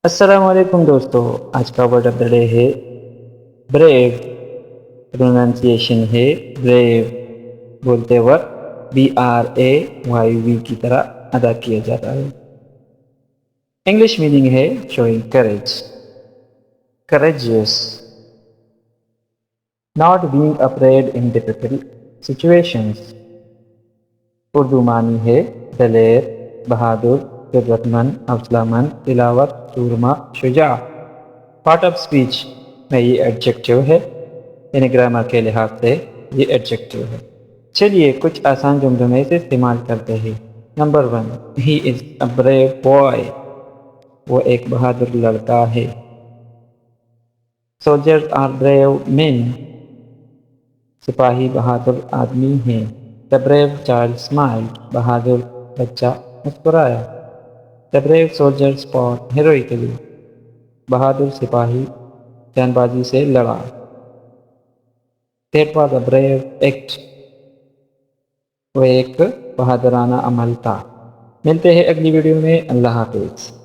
अस्सलाम वालेकुम दोस्तों। आज का वर्ड ऑफ द डे है ब्रेव। प्रोनाउंसिएशन है ब्रेव। बोलते वक्त BRAVE की तरह अदा किया जाता है। इंग्लिश मीनिंग है showing courage, courageous, not being afraid in difficult situations. Urdu मानी है दलेर, बहादुर, जरूरतमंद, हौसलामंद, तिलावत, सूरमा, शुजा। पार्ट ऑफ स्पीच में ये एडजेक्टिव है, यानी ग्रामर के लिहाज से ये एडजेक्टिव है। चलिए कुछ आसान जुमलों में इसे इस्तेमाल करते हैं। Number 1, he is a brave boy. वो एक बहादुर लड़का है। Soldiers are brave men. सिपाही बहादुर आदमी हैं। The brave child smiled. बहादुर बच्चा मुस्कुराया। The brave soldier fought heroically. बहादुर सिपाही जानबाजी से लड़ा। That was a brave act. वो एक बहादुराना अमल था। मिलते हैं अगली वीडियो में। अल्लाह हाफिज़।